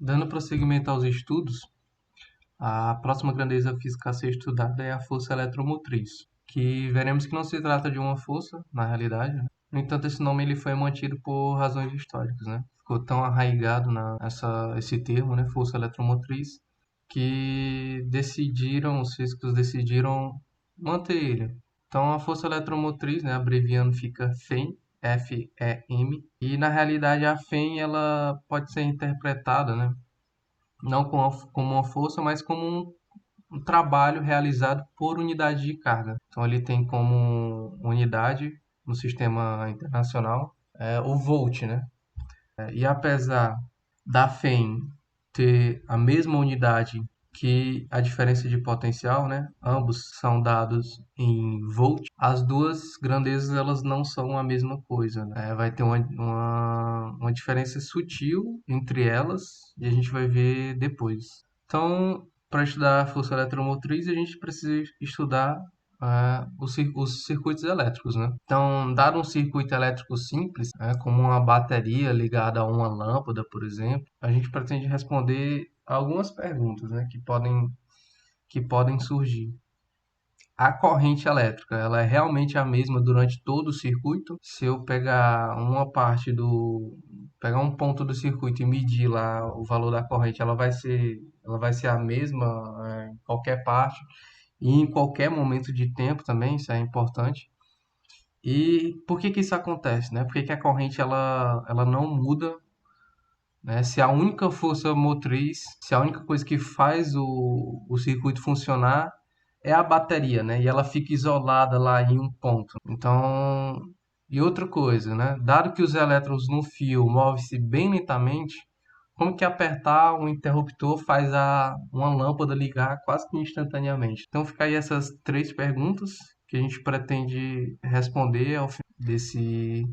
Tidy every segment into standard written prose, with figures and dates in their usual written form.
Dando prosseguimento aos estudos, a próxima grandeza física a ser estudada é a força eletromotriz, que veremos que não se trata de uma força, na realidade, né? No entanto, esse nome ele foi mantido por razões históricas, né? Ficou tão arraigado esse termo, né, força eletromotriz, que os físicos decidiram manter ele. Então, a força eletromotriz, né, abreviando, fica FEM, F-E-M, e na realidade a FEM ela pode ser interpretada, né, não como uma força, mas como um trabalho realizado por unidade de carga. Então ele tem como unidade no sistema internacional o volt, né? E apesar da FEM ter a mesma unidade que a diferença de potencial, né? Ambos são dados em volt. As duas grandezas elas não são a mesma coisa, né? Vai ter uma diferença sutil entre elas e a gente vai ver depois. Então, para estudar a força eletromotriz, a gente precisa estudar os circuitos elétricos, né? Então, dado um circuito elétrico simples, como uma bateria ligada a uma lâmpada, por exemplo, a gente pretende responder algumas perguntas, né, que podem surgir. A corrente elétrica, ela é realmente a mesma durante todo o circuito? Se eu pegar um ponto do circuito e medir lá o valor da corrente, ela vai ser a mesma em qualquer parte e em qualquer momento de tempo também, isso é importante. E por que que isso acontece, né? Por que que a corrente ela não muda, né? Se a única força motriz, se a única coisa que faz o circuito funcionar é a bateria, né? E ela fica isolada lá em um ponto. Então, e outra coisa, né? Dado que os elétrons no fio movem-se bem lentamente, como que apertar um interruptor faz uma lâmpada ligar quase que instantaneamente? Então, fica aí essas três perguntas que a gente pretende responder ao fim desse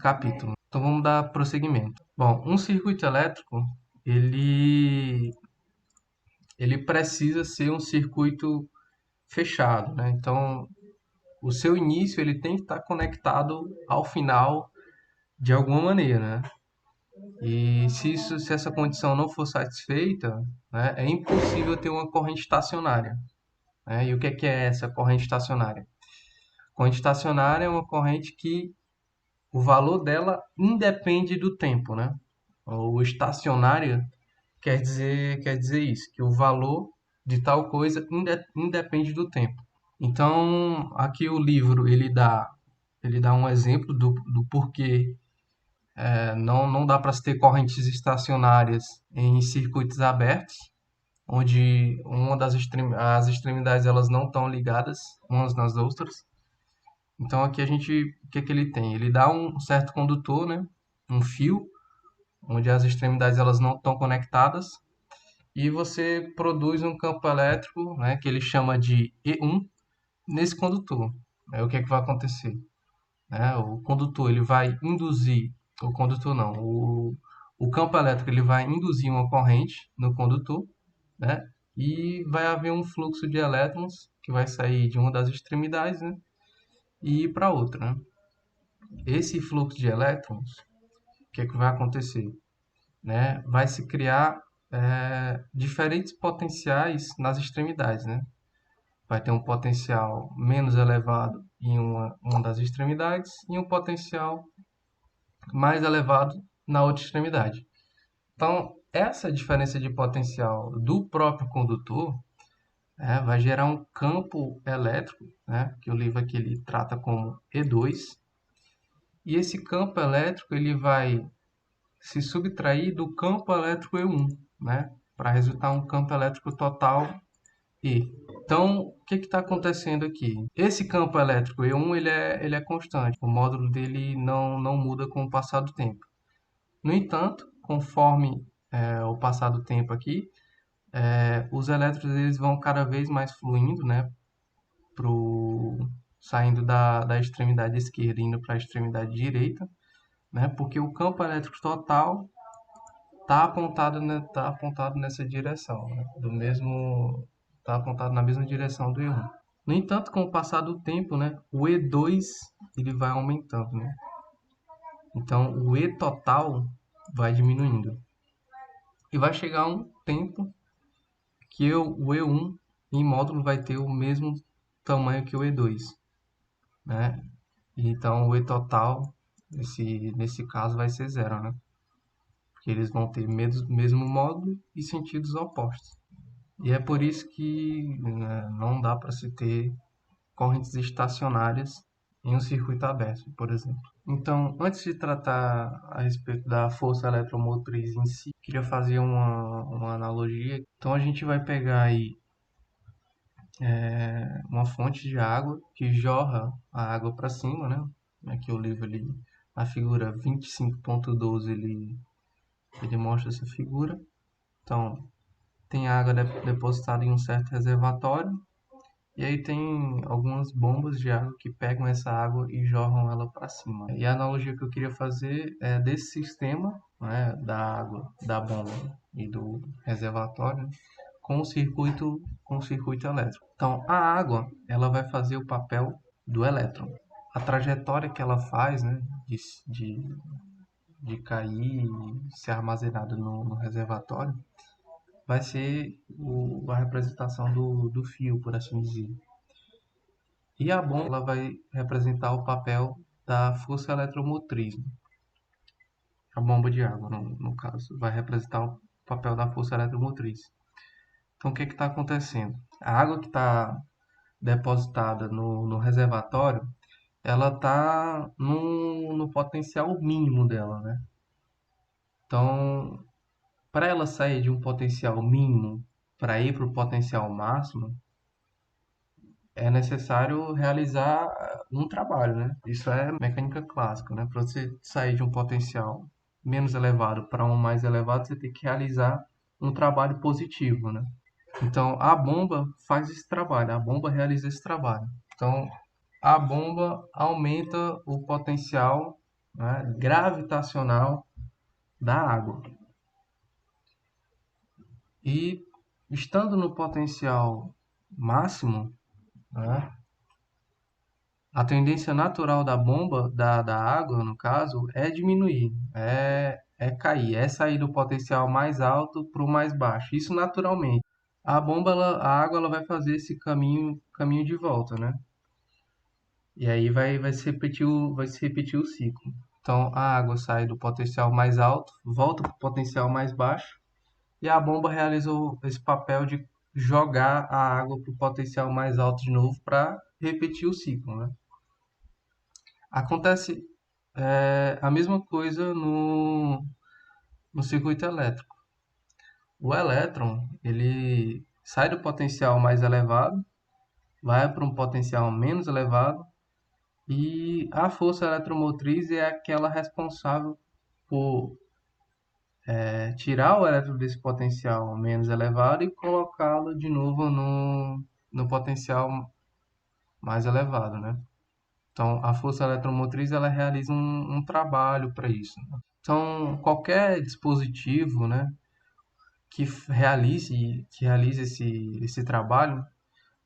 capítulo. Então, vamos dar prosseguimento. Bom, um circuito elétrico, ele, ele precisa ser um circuito fechado, né? Então, o seu início ele tem que estar conectado ao final de alguma maneira, né? E se essa condição não for satisfeita, né, é impossível ter uma corrente estacionária, né? E o que é essa corrente estacionária? Corrente estacionária é uma corrente que o valor dela independe do tempo, né? O estacionária quer dizer isso, que o valor de tal coisa independe do tempo. Então, aqui o livro ele dá um exemplo do porquê não dá para se ter correntes estacionárias em circuitos abertos, onde as extremidades elas não estão ligadas umas nas outras. Então aqui o que que ele tem? Ele dá um certo condutor, né? Um fio, onde as extremidades elas não estão conectadas, e você produz um campo elétrico, né? Que ele chama de E1 nesse condutor. O que é que vai acontecer? O condutor ele vai induzir, o condutor não, o campo elétrico ele vai induzir uma corrente no condutor, né? E vai haver um fluxo de elétrons que vai sair de uma das extremidades, né? E ir para outra, né? Esse fluxo de elétrons, o que é que vai acontecer? Né? Vai se criar diferentes potenciais nas extremidades, né? Vai ter um potencial menos elevado em uma das extremidades e um potencial mais elevado na outra extremidade. Então, essa diferença de potencial do próprio condutor vai gerar um campo elétrico, né, que o livro aqui ele trata como E2, e esse campo elétrico ele vai se subtrair do campo elétrico E1, né, para resultar um campo elétrico total E. Então, o que está acontecendo aqui? Esse campo elétrico E1 ele é constante, o módulo dele não muda com o passar do tempo. No entanto, conforme o passar do tempo aqui, os elétrons eles vão cada vez mais fluindo, né, saindo da extremidade esquerda e indo para a extremidade direita, né, porque o campo elétrico total está apontado nessa direção, né, está apontado na mesma direção do E1. No entanto, com o passar do tempo, né, o E2 ele vai aumentando, né? Então, o E total vai diminuindo. E vai chegar um tempo que o E1 em módulo vai ter o mesmo tamanho que o E2, né? Então o E total, nesse caso, vai ser zero, né? Porque eles vão ter mesmo módulo e sentidos opostos. E é por isso que, né, não dá para se ter correntes estacionárias em um circuito aberto, por exemplo. Então, antes de tratar a respeito da força eletromotriz em si, queria fazer uma analogia. Então, a gente vai pegar aí uma fonte de água que jorra a água para cima, né? Aqui eu levo ali a figura 25.12, ele mostra essa figura. Então, tem água depositada em um certo reservatório, e aí tem algumas bombas de água que pegam essa água e jorram ela para cima. E a analogia que eu queria fazer é desse sistema, né, da água, da bomba e do reservatório, com o circuito elétrico. Então, a água, ela vai fazer o papel do elétron. A trajetória que ela faz, né, de, de cair e ser armazenada no reservatório, vai ser a representação do fio, por assim dizer. E a bomba, ela vai representar o papel da força eletromotriz. A bomba de água, no caso, vai representar o papel da força eletromotriz. Então, o que está acontecendo? A água que está depositada no reservatório, ela está no potencial mínimo dela, né? Então, para ela sair de um potencial mínimo para ir para o potencial máximo, é necessário realizar um trabalho, né? Isso é mecânica clássica, né? Para você sair de um potencial menos elevado para um mais elevado, você tem que realizar um trabalho positivo, né? Então, a bomba faz esse trabalho, a bomba realiza esse trabalho. Então, a bomba aumenta o potencial, né, gravitacional da água. E estando no potencial máximo, né, a tendência natural da bomba, da água, no caso, é diminuir, é cair, é sair do potencial mais alto para o mais baixo. Isso naturalmente. A bomba, a água, ela vai fazer esse caminho de volta, né? E aí vai se repetir o ciclo. Então a água sai do potencial mais alto, volta para o potencial mais baixo, e a bomba realizou esse papel de jogar a água para o potencial mais alto de novo para repetir o ciclo, né? Acontece a mesma coisa no circuito elétrico. O elétron, ele sai do potencial mais elevado, vai para um potencial menos elevado, e a força eletromotriz é aquela responsável por tirar o elétron desse potencial menos elevado e colocá-lo de novo no potencial mais elevado, né? Então, a força eletromotriz ela realiza um trabalho para isso, né? Então, qualquer dispositivo, né, que realize esse trabalho,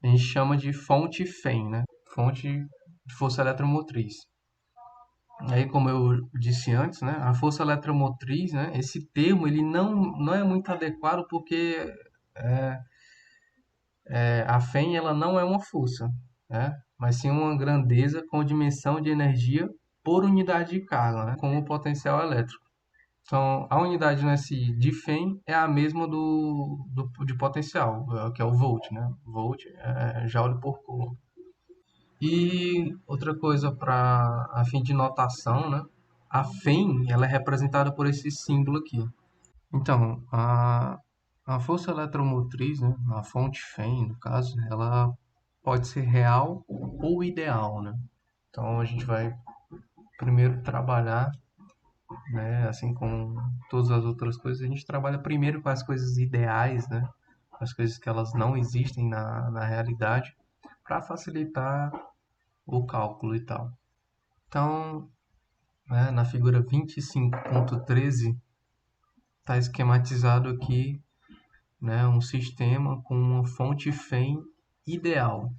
a gente chama de fonte FEM, né? Fonte de força eletromotriz. Aí, como eu disse antes, né, a força eletromotriz, né, esse termo ele não é muito adequado porque é, a FEM ela não é uma força, né, mas sim uma grandeza com dimensão de energia por unidade de carga, né, como o potencial elétrico. Então, a unidade nesse de FEM é a mesma de potencial, que é o volt, né? Volt é joule por coulomb. E outra coisa para a fim de notação, né? A FEM ela é representada por esse símbolo aqui. Então, a força eletromotriz, né? A fonte FEM, no caso, ela pode ser real ou ideal, né? Então, a gente vai primeiro trabalhar, né? Assim como todas as outras coisas, a gente trabalha primeiro com as coisas ideais, né? As coisas que elas não existem na realidade, para facilitar o cálculo e tal. Então, né, na figura 25.13 está esquematizado aqui, né, um sistema com uma fonte FEM ideal,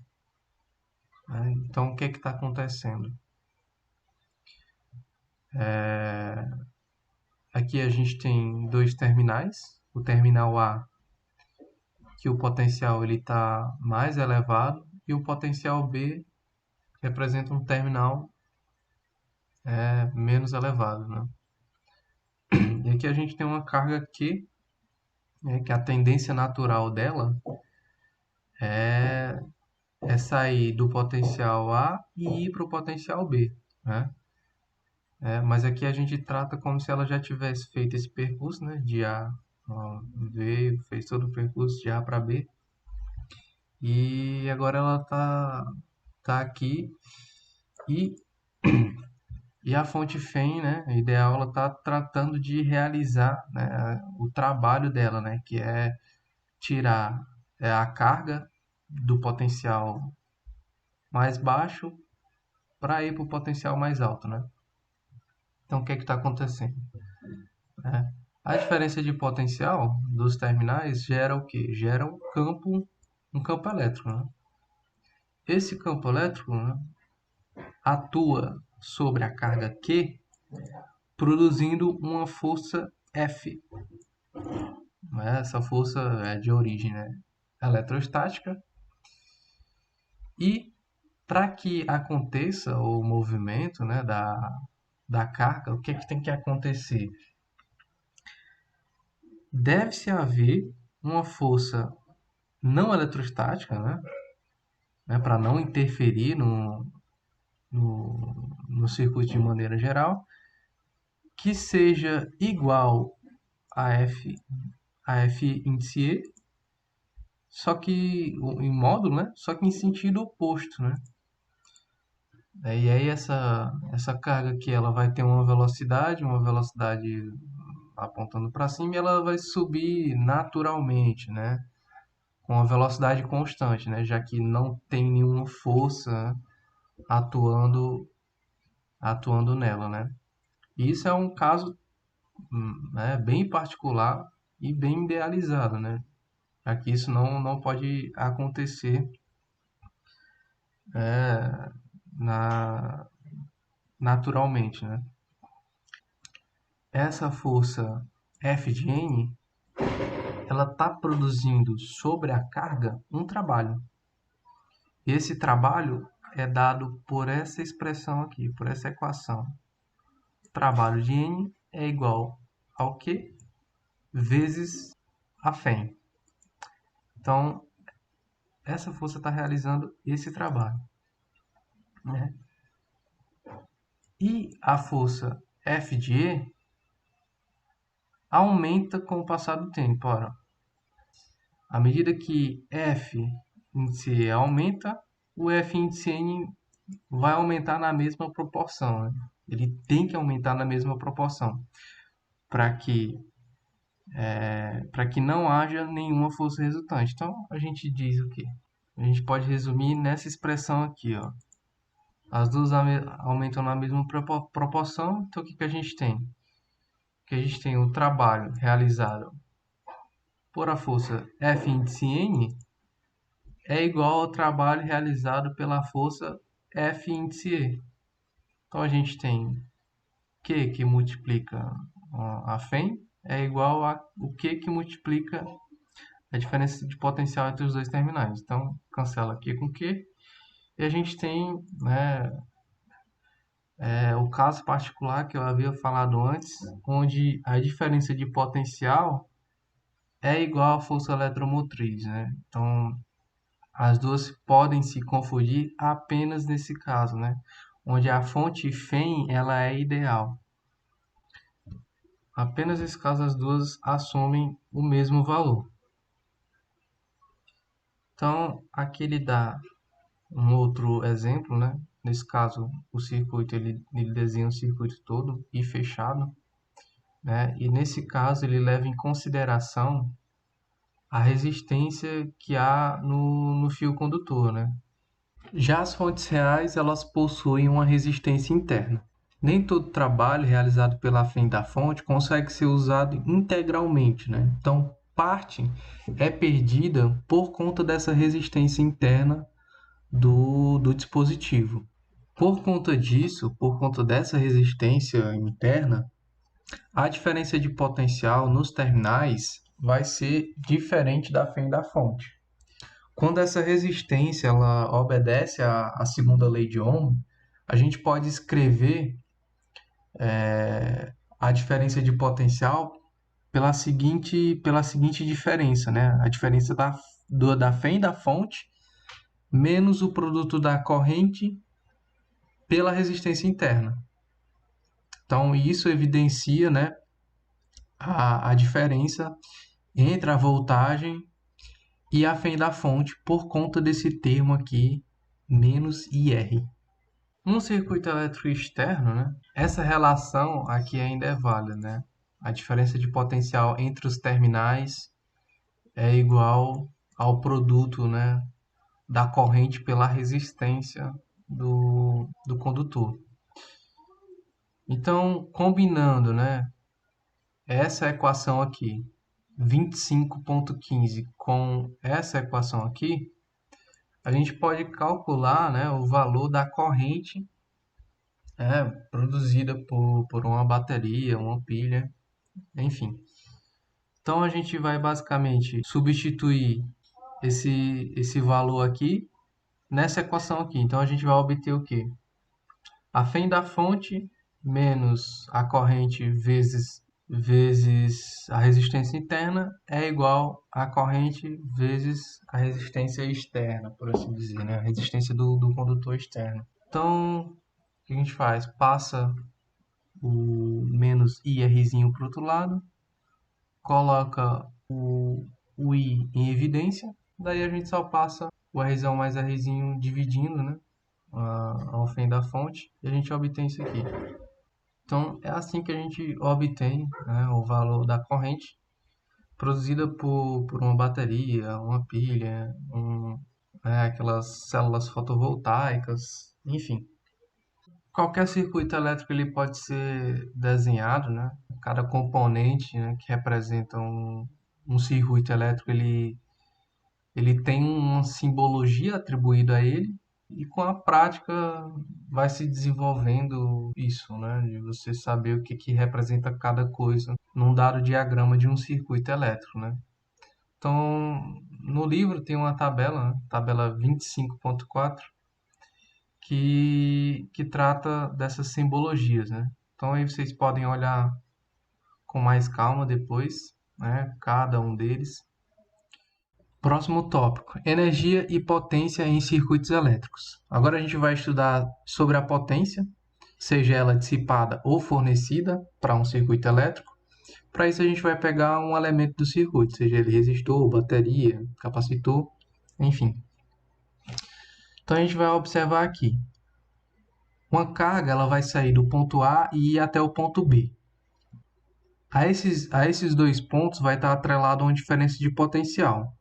né? Então, o que está acontecendo? Aqui a gente tem dois terminais, o terminal A, que o potencial ele está mais elevado, e o potencial B representa um terminal menos elevado, né? E aqui a gente tem uma carga Q, né, que a tendência natural dela é, é sair do potencial A e ir para o potencial B, né? Mas aqui a gente trata como se ela já tivesse feito esse percurso, né, de A, ó, veio, fez todo o percurso de A para B, e agora ela tá aqui e, e a fonte FEM, né, ideal, ela tá tratando de realizar, né, o trabalho dela, né, que é tirar a carga do potencial mais baixo para ir para o potencial mais alto, né? Então, o que é que está acontecendo? Né? A diferença de potencial dos terminais gera o quê? Gera um campo elétrico, né? Esse campo elétrico, né, atua sobre a carga Q, produzindo uma força F. Né? Essa força é de origem, né, eletrostática. E para que aconteça o movimento, né, da carga, o que, é que tem que acontecer? Deve-se haver uma força não eletrostática, né, para não interferir no circuito de maneira geral, que seja igual a F índice E, só que em módulo, né? Só que em sentido oposto, né? E aí essa carga aqui ela vai ter uma velocidade apontando para cima e ela vai subir naturalmente, né? Com uma velocidade constante, né? Já que não tem nenhuma força atuando atuando nela, né? E isso é um caso, né, bem particular e bem idealizado, né? Já que isso não pode acontecer é, naturalmente, né? Essa força F de N, ela está produzindo sobre a carga um trabalho. E esse trabalho é dado por essa expressão aqui, por essa equação. O trabalho de N é igual ao Q vezes a Fem. Então, essa força está realizando esse trabalho, né? E a força F de E aumenta com o passar do tempo. Ora, à medida que F índice E aumenta, o F índice N vai aumentar na mesma proporção, né? Ele tem que aumentar na mesma proporção para que não haja nenhuma força resultante. Então, a gente diz o quê? A gente pode resumir nessa expressão aqui, ó. As duas aumentam na mesma proporção, então o que, que a gente tem? Que a gente tem o trabalho realizado por a força F índice N é igual ao trabalho realizado pela força F índice E. Então a gente tem Q que multiplica a Fem é igual a o Q que multiplica a diferença de potencial entre os dois terminais. Então cancela Q com Q e a gente tem, né, o caso particular que eu havia falado antes, onde a diferença de potencial é igual à força eletromotriz, né? Então, as duas podem se confundir apenas nesse caso, né? Onde a fonte FEM ela é ideal. Apenas nesse caso as duas assumem o mesmo valor. Então, aqui ele dá um outro exemplo, né? Nesse caso, o circuito ele desenha o circuito todo e fechado, né? E nesse caso ele leva em consideração a resistência que há no fio condutor, né? Já as fontes reais, elas possuem uma resistência interna. Nem todo trabalho realizado pela frente da fonte consegue ser usado integralmente, né? Então, parte é perdida por conta dessa resistência interna do dispositivo. Por conta disso, por conta dessa resistência interna, a diferença de potencial nos terminais vai ser diferente da fé da fonte. Quando essa resistência ela obedece à segunda lei de Ohm, a gente pode escrever a diferença de potencial pela seguinte diferença, né? A diferença da fé da fonte menos o produto da corrente pela resistência interna. Então, isso evidencia, né, a diferença entre a voltagem e a fé da fonte por conta desse termo aqui, menos IR. No circuito elétrico externo, né, essa relação aqui ainda é válida, né? A diferença de potencial entre os terminais é igual ao produto, né, da corrente pela resistência do condutor. Então, combinando, né, essa equação aqui, 25,15, com essa equação aqui, a gente pode calcular, né, o valor da corrente produzida por uma bateria, uma pilha, enfim. Então, a gente vai basicamente substituir esse valor aqui nessa equação aqui. Então, a gente vai obter o quê? A fé da fonte menos a corrente vezes a resistência interna é igual a corrente vezes a resistência externa, por assim dizer, né? A resistência do condutor externo. Então, o que a gente faz? Passa o menos IRzinho para o outro lado, coloca o I em evidência, daí a gente só passa o Rzão mais Rzinho dividindo, né? Ao fim da fonte, e a gente obtém isso aqui. Então, é assim que a gente obtém, né, o valor da corrente produzida por uma bateria, uma pilha, aquelas células fotovoltaicas, enfim. Qualquer circuito elétrico ele pode ser desenhado, né? Cada componente, né, que representa um circuito elétrico, ele tem uma simbologia atribuída a ele, e com a prática vai se desenvolvendo isso, né? De você saber o que representa cada coisa num dado diagrama de um circuito elétrico, né? Então, no livro tem uma tabela, né? Tabela 25.4, que trata dessas simbologias, né? Então aí vocês podem olhar com mais calma depois, né? Cada um deles. Próximo tópico: energia e potência em circuitos elétricos. Agora a gente vai estudar sobre a potência, seja ela dissipada ou fornecida para um circuito elétrico. Para isso a gente vai pegar um elemento do circuito, seja ele resistor, bateria, capacitor, enfim. Então a gente vai observar aqui. Uma carga ela vai sair do ponto A e ir até o ponto B. A esses dois pontos vai estar atrelado a uma diferença de potencial.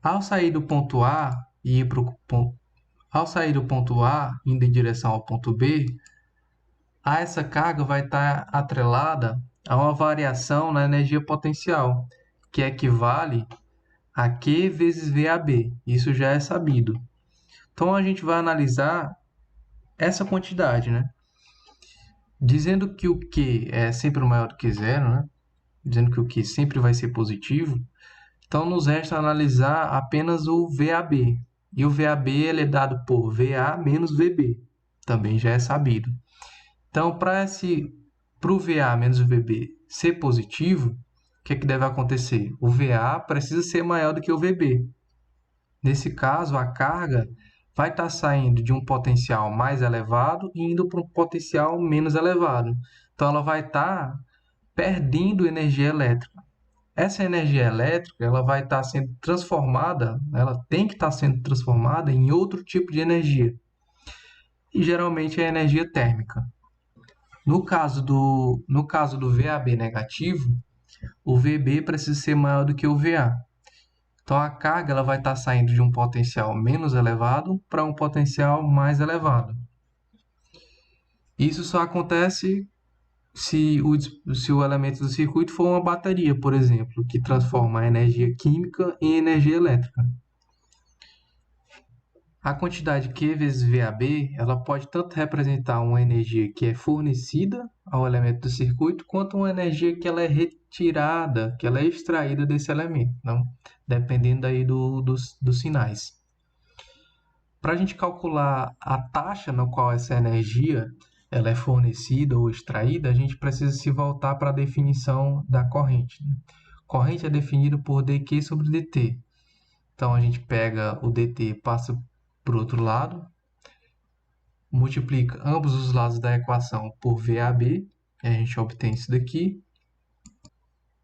Ao sair do ponto A e ir para o ponto, ao sair do ponto A indo em direção ao ponto B, essa carga vai estar atrelada a uma variação na energia potencial, que equivale a Q vezes VAB. Isso já é sabido. Então a gente vai analisar essa quantidade, né? Dizendo que o Q é sempre maior do que zero, né? Dizendo que o Q sempre vai ser positivo, então nos resta analisar apenas o VAB. E o VAB ele é dado por VA menos VB. Também já é sabido. Então, para o VA menos o VB ser positivo, o que deve acontecer? O VA precisa ser maior do que o VB. Nesse caso, a carga vai estar saindo de um potencial mais elevado e indo para um potencial menos elevado. Então, ela vai estar perdendo energia elétrica. Essa energia elétrica ela vai estar sendo transformada, ela tem que estar sendo transformada em outro tipo de energia. E geralmente é a energia térmica. No caso do VAB negativo, o VB precisa ser maior do que o VA. Então a carga ela vai estar saindo de um potencial menos elevado para um potencial mais elevado. Isso só acontece se o elemento do circuito for uma bateria, por exemplo, que transforma a energia química em energia elétrica. A quantidade Q vezes VAB, ela pode tanto representar uma energia que é fornecida ao elemento do circuito, quanto uma energia que ela é tirada, que ela é extraída desse elemento, não? Dependendo aí dos sinais. Para a gente calcular a taxa na qual essa energia ela é fornecida ou extraída, a gente precisa se voltar para a definição da corrente, né? Corrente é definida por dq sobre dt. Então a gente pega o dt, passa para o outro lado, multiplica ambos os lados da equação por VAB, e a gente obtém isso daqui,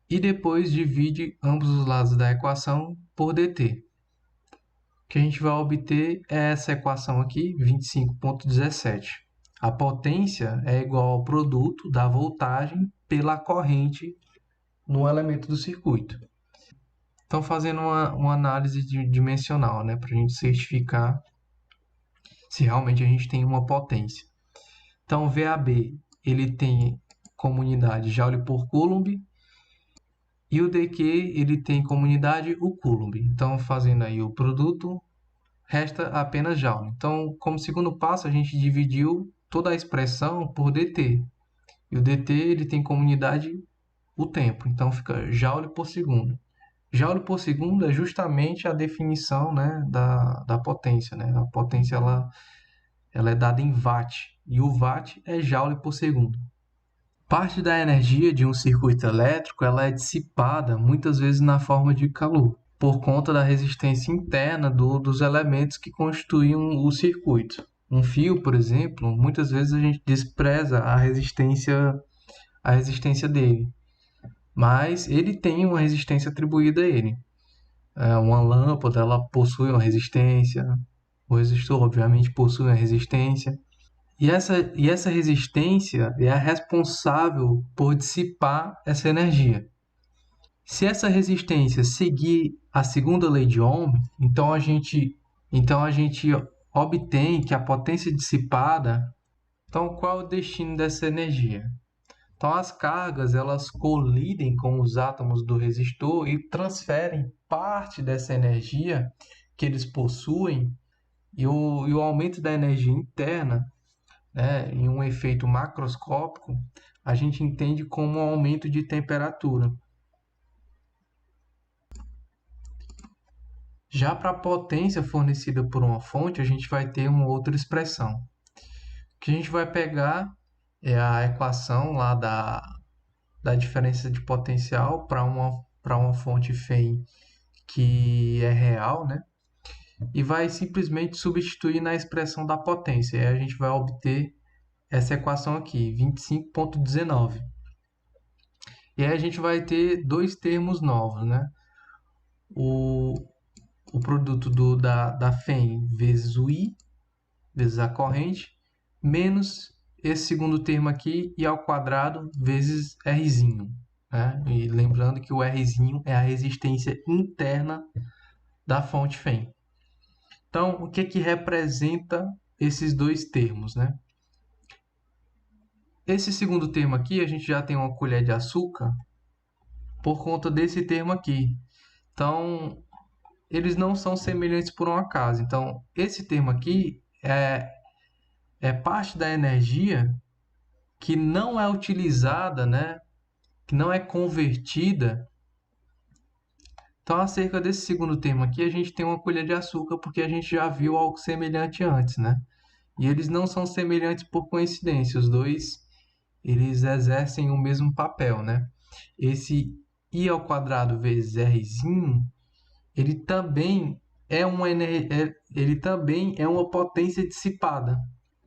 e depois divide ambos os lados da equação por dt. O que a gente vai obter é essa equação aqui, 25,17. A potência é igual ao produto da voltagem pela corrente no elemento do circuito. Então, fazendo uma análise dimensional, né, para a gente certificar se realmente a gente tem uma potência. Então, o VAB ele tem como unidade Joule por Coulomb, e o dq ele tem como unidade o Coulomb. Então, fazendo aí o produto, resta apenas Joule. Então, como segundo passo, a gente dividiu toda a expressão por dt. E o dt ele tem como unidade o tempo. Então, fica Joule por segundo. Joule por segundo é justamente a definição, né, da potência, né? A potência ela é dada em watt. E o watt é Joule por segundo. Parte da energia de um circuito elétrico ela é dissipada muitas vezes na forma de calor, por conta da resistência interna dos elementos que constituem o circuito. Um fio, por exemplo, muitas vezes a gente despreza a resistência dele, mas ele tem uma resistência atribuída a ele. Uma lâmpada ela possui uma resistência, o resistor obviamente possui uma resistência, e essa resistência é a responsável por dissipar essa energia. Se essa resistência seguir a segunda lei de Ohm, então a gente obtém que a potência dissipada. Então, qual é o destino dessa energia? Então, as cargas elas colidem com os átomos do resistor e transferem parte dessa energia que eles possuem, e o aumento da energia interna, né, em um efeito macroscópico, a gente entende como um aumento de temperatura. Já para a potência fornecida por uma fonte, a gente vai ter uma outra expressão. O que a gente vai pegar é a equação lá da diferença de potencial para uma fonte FEM que é real, né? E vai simplesmente substituir na expressão da potência. E aí a gente vai obter essa equação aqui, 25,19. E aí a gente vai ter dois termos novos, né? O, o produto da FEM vezes o I, vezes a corrente, menos esse segundo termo aqui, I ao quadrado vezes Rzinho. Né? E lembrando que o Rzinho é a resistência interna da fonte FEM. Então, o que representa esses dois termos? Né? Esse segundo termo aqui, a gente já tem uma colher de açúcar por conta desse termo aqui. Então, eles não são semelhantes por um acaso. Então, esse termo aqui é parte da energia que não é utilizada, né? Que não é convertida. Então, acerca desse segundo termo aqui, a gente tem uma colher de açúcar, porque a gente já viu algo semelhante antes, né? E eles não são semelhantes por coincidência. Os dois, eles exercem o mesmo papel, né? Esse I ao quadrado vezes Rzinho, ele também ele também é uma potência dissipada.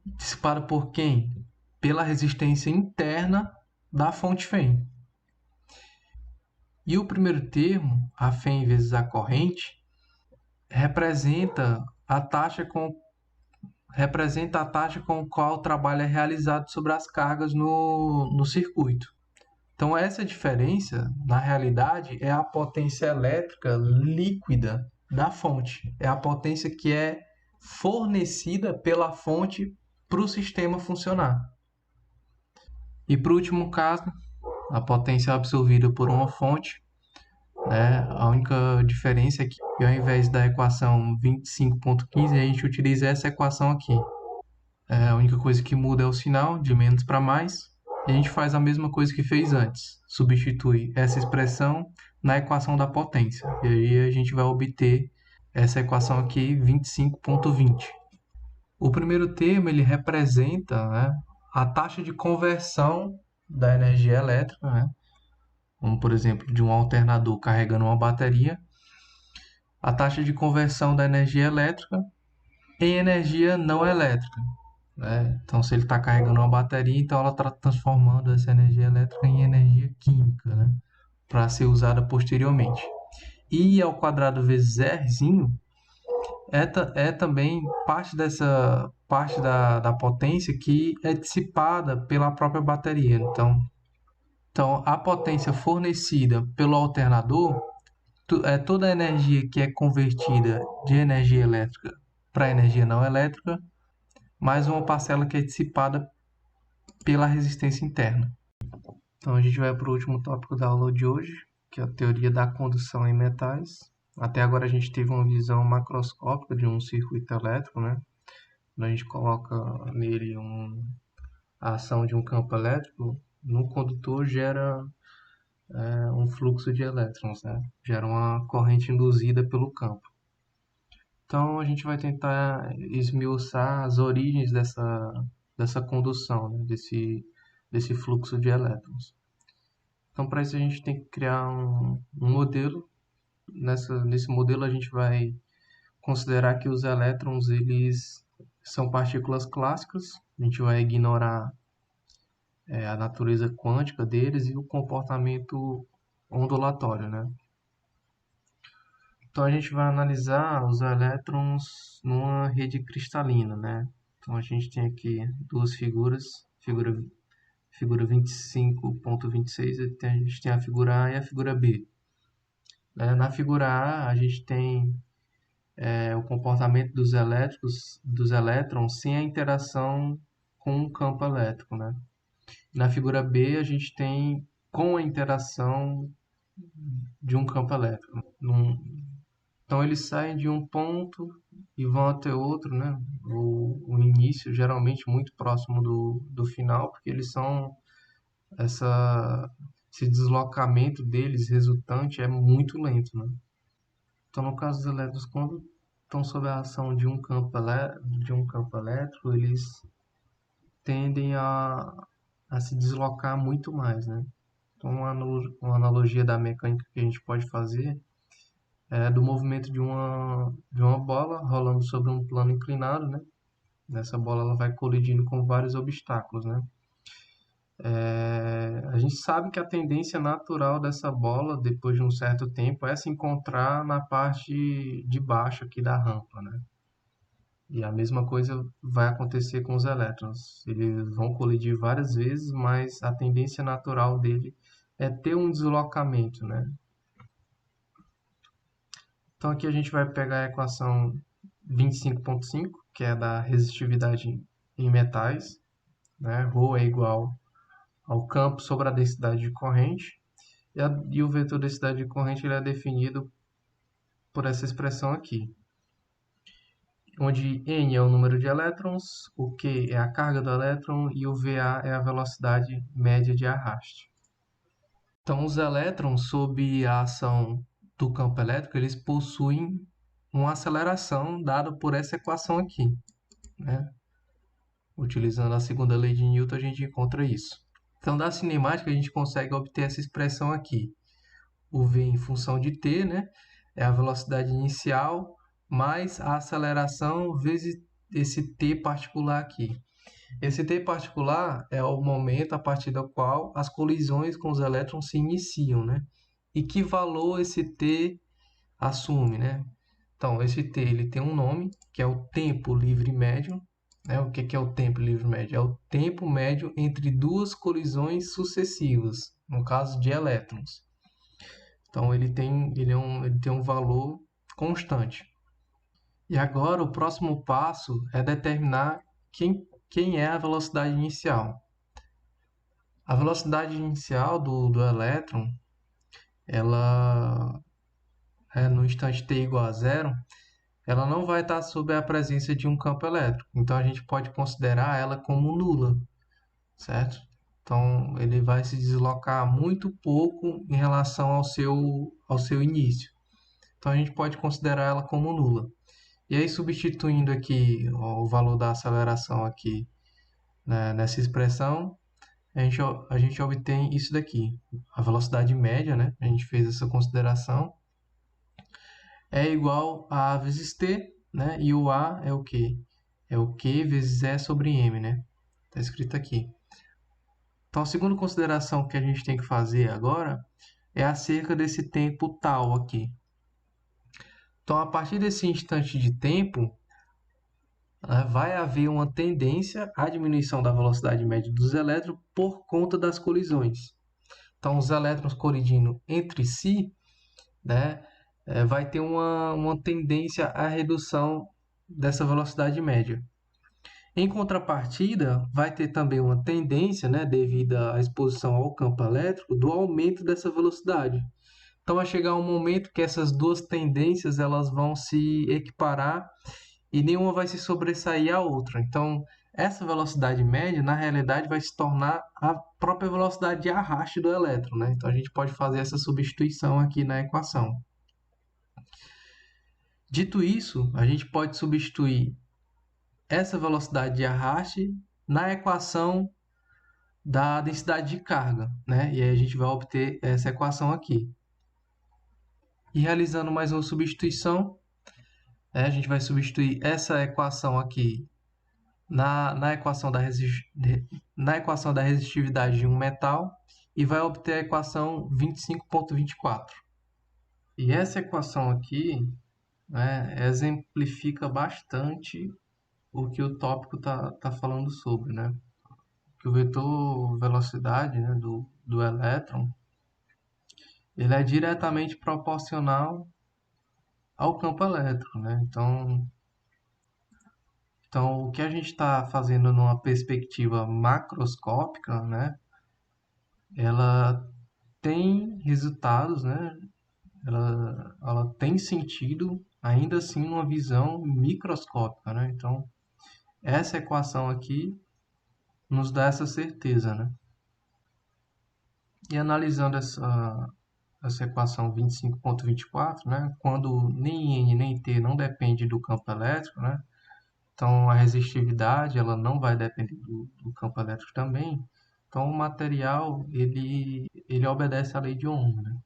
Dissipada por quem? Pela resistência interna da fonte FEM. E o primeiro termo, a FEM vezes a corrente, representa a taxa com a qual o trabalho é realizado sobre as cargas no circuito. Então, essa diferença, na realidade, é a potência elétrica líquida da fonte. É a potência que é fornecida pela fonte para o sistema funcionar. E para o último caso, a potência absorvida por uma fonte, né? A única diferença é que ao invés da equação 25,15, a gente utiliza essa equação aqui. A única coisa que muda é o sinal, de menos para mais. E a gente faz a mesma coisa que fez antes, substitui essa expressão na equação da potência. E aí a gente vai obter essa equação aqui, 25,20. O primeiro termo ele representa, né, a taxa de conversão da energia elétrica, né, como por exemplo de um alternador carregando uma bateria, a taxa de conversão da energia elétrica em energia não elétrica, né? Então, se ele está carregando uma bateria, então ela está transformando essa energia elétrica em energia química, né, para ser usada posteriormente. I ao quadrado vezes Rzinho é também parte da potência que é dissipada pela própria bateria. Então, a potência fornecida pelo alternador é toda a energia que é convertida de energia elétrica para energia não elétrica, mais uma parcela que é dissipada pela resistência interna. Então, a gente vai para o último tópico da aula de hoje, que é a teoria da condução em metais. Até agora a gente teve uma visão macroscópica de um circuito elétrico, né? Quando a gente coloca nele a ação de um campo elétrico, no condutor gera um fluxo de elétrons, né? Gera uma corrente induzida pelo campo. Então a gente vai tentar esmiuçar as origens dessa condução, né? desse fluxo de elétrons. Então para isso a gente tem que criar um modelo. Nesse modelo a gente vai considerar que os elétrons eles são partículas clássicas. A gente vai ignorar a natureza quântica deles e o comportamento ondulatório, né? Então a gente vai analisar os elétrons numa rede cristalina, né? Então a gente tem aqui duas figuras, figura 25,26, a gente tem a figura A e a figura B. Na figura A, a gente tem o comportamento dos elétrons sem a interação com o campo elétrico, né? Na figura B, a gente tem com a interação de um campo elétrico. Então, eles saem de um ponto e vão até outro, né? O início, geralmente, muito próximo do final, porque eles são... Esse deslocamento deles resultante é muito lento, né? Então, no caso dos elétrons, quando estão sob a ação de um campo elétrico, eles tendem a se deslocar muito mais, né? Então, uma analogia da mecânica que a gente pode fazer é do movimento de uma bola rolando sobre um plano inclinado, né? Nessa bola ela vai colidindo com vários obstáculos, né? A gente sabe que a tendência natural dessa bola, depois de um certo tempo, é se encontrar na parte de baixo aqui da rampa, né? E a mesma coisa vai acontecer com os elétrons. Eles vão colidir várias vezes, mas a tendência natural dele é ter um deslocamento, né? Então aqui a gente vai pegar a equação 25,5, que é da resistividade em metais, né? Ρ é igual ao campo sobre a densidade de corrente, e o vetor densidade de corrente ele é definido por essa expressão aqui, onde N é o número de elétrons, o Q é a carga do elétron e o VA é a velocidade média de arraste. Então, os elétrons, sob a ação do campo elétrico, eles possuem uma aceleração dada por essa equação aqui, né? Utilizando a segunda lei de Newton, a gente encontra isso. Então, da cinemática, a gente consegue obter essa expressão aqui. O v em função de t, né? É a velocidade inicial mais a aceleração vezes esse t particular aqui. Esse t particular é o momento a partir do qual as colisões com os elétrons se iniciam, né? E que valor esse t assume, né? Então, esse t ele tem um nome, que é o tempo livre médio. Né? O que é o tempo livre médio? É o tempo médio entre duas colisões sucessivas, no caso de elétrons. Então, ele tem um valor constante. E agora, o próximo passo é determinar quem é a velocidade inicial. A velocidade inicial do elétron, ela, no instante t igual a zero, ela não vai estar sob a presença de um campo elétrico. Então, a gente pode considerar ela como nula, certo? Então, ele vai se deslocar muito pouco em relação ao seu início. Então, a gente pode considerar ela como nula. E aí, substituindo aqui o valor da aceleração aqui, né, nessa expressão, a gente obtém isso daqui. A velocidade média, né? A gente fez essa consideração, é igual a A vezes T, né? E o A é o quê? É o Q vezes E sobre M, né? Está escrito aqui. Então, a segunda consideração que a gente tem que fazer agora é acerca desse tempo tal aqui. Então, a partir desse instante de tempo, vai haver uma tendência à diminuição da velocidade média dos elétrons por conta das colisões. Então, os elétrons colidindo entre si, né, vai ter uma tendência à redução dessa velocidade média. Em contrapartida, vai ter também uma tendência, né, devido à exposição ao campo elétrico, do aumento dessa velocidade. Então, vai chegar um momento que essas duas tendências elas vão se equiparar e nenhuma vai se sobressair à outra. Então, essa velocidade média, na realidade, vai se tornar a própria velocidade de arraste do elétron, né? Então, a gente pode fazer essa substituição aqui na equação. Dito isso, a gente pode substituir essa velocidade de arraste na equação da densidade de carga, né? E aí a gente vai obter essa equação aqui. E realizando mais uma substituição, a gente vai substituir essa equação aqui na equação na equação da resistividade de um metal e vai obter a equação 25,24. E essa equação aqui, né, exemplifica bastante o que o tópico tá falando sobre, né? Que o vetor velocidade, né, do elétron, ele é diretamente proporcional ao campo elétrico, né? Então, o que a gente está fazendo numa perspectiva macroscópica, né? Ela tem resultados, né? Ela tem sentido, ainda assim, numa visão microscópica, né? Então, essa equação aqui nos dá essa certeza, né? E analisando essa equação 25,24, né? Quando nem N nem T não depende do campo elétrico, né? Então, a resistividade ela não vai depender do campo elétrico também. Então, o material ele obedece à lei de Ohm, né?